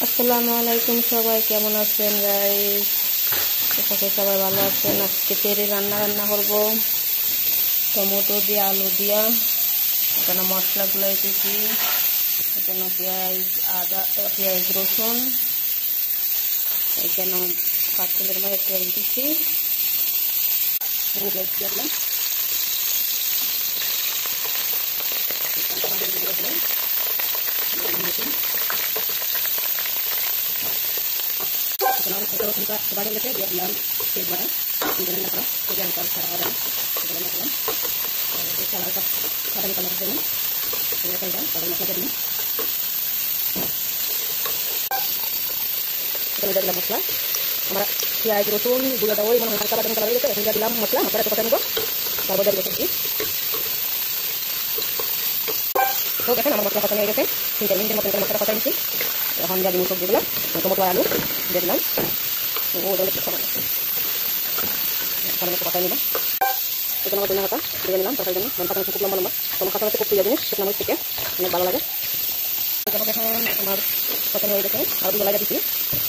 আসসালামু আলাইকুম, সবাই কেমন আছেন গাইস? সবাই ভালো আছেন। আজকে তেরে রান্না করব টমেটো দিয়ে আলু দিয়া। এখানে মশলাগুলো দিয়েছি, এখানে পেঁয়াজ আদা পেঁয়াজ রসুন, এখানে পাতিলের মধ্যে তেল দিচ্ছি, মশলা আমরা পেঁয়াজ রসুন গুঁড়া দেওয়া মানে হালকা বাদামি কালার হয়ে গেছে। এখন দিলাম মশলা, মশলাটা একটু কথা নেবো, তারপর দিয়ে দিচ্ছি। তো দেখেন আমার মশলা কথা নিয়ে গেছে, 3 মিনিটের মতো মশলা কথা নিচ্ছি। এখন দিয়ে দিলাম সবজিগুলো, টমেটো আলু দিয়ে দিলাম। ও কথা নিলাম, এখানে আমার ধনিয়া পাতা দিয়ে নিলাম তরকারির জন্য। ধনিয়া পাতা খুব লম্বা লম্বা, তোমার কাঁচা হচ্ছে খুব প্রিয় জিনিস, শুকনো মরিচ থেকে অনেক ভালো লাগে। এখন আমার পছন্দ হয়ে গেছে, আর দুটো লাগা দিচ্ছি,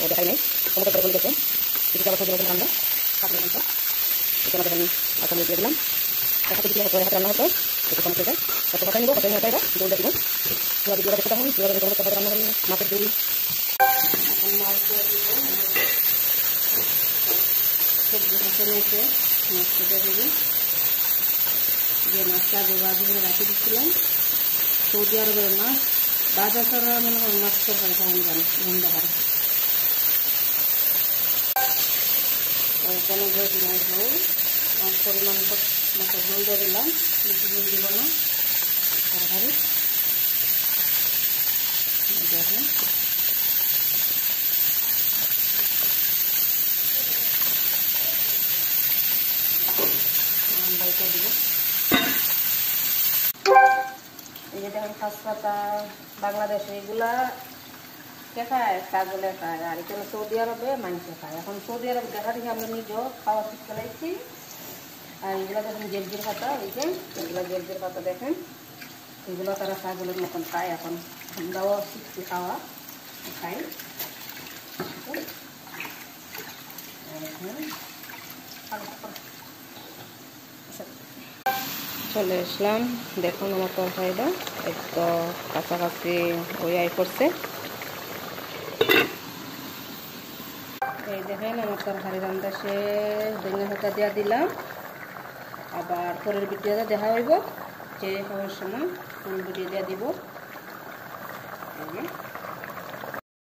ও দেখাই নেই টমেটো করে গেছে। কিছু আবার সবজি রান্না কাটলে কিন্তু এখানে দেখেন কাঁচা মরিচ দিয়ে দিলাম। কাঁচা দিয়ে হাতে রান্না হতো একটু সময় থেকে কত কথা নিব, কত নিতে এটা জল দিয়ে দিব। পুরো ভিডিওটা দেখতে থাকুন, কীভাবে টমেটো রান্না করি মাছের ঝুল। এখন মাছ দিয়ে দিব, সবজি হাতে নিয়েছে মাছটা দিয়ে দিব। যে মাছটা আগে বাজি করে রাখি দিচ্ছিলাম, সৌদি আরবের মাছ বাজার করা মনে হয় মাছ তরকারি খাওয়ানো জানে গন্ধ হয়। ওইখানে ভেজি মাছ ঝোল পরিমাণ মাছের ঝোল দিয়ে দিলাম, বেশি ঝোল দিব না তরকারি। দেখেন বাইটা দিব। এই যে দেখেন তেজপাতা, বাংলাদেশে এগুলা কে খায়, ছাগলে খায়, আর এখানে সৌদি আরবে মানুষে খায়। এখন সৌদি আরব দেখা দেখে আমরা নিজেও খাওয়া শিখ ফেলাইছি। আর এগুলো দেখেন জেলজির পাতা, এই যে এগুলো জেলজির পাতা দেখেন, এগুলো তারা ছাগলের মতন খায়। এখন আমরাও শিখছি খাওয়া, খাই। চলে আসলাম, দেখুন আমার তরকারিটা একদম কাছাকাছি ওই করছে। এই দেখেন আমার তরকারি রান্না শেষ, ধনিয়া পাতা দিয়া দিলাম। আবার পরের ভিডিওটা দেখা হইব, যে খাওয়ার সময় পরের ভিডিও দিয়া দিব।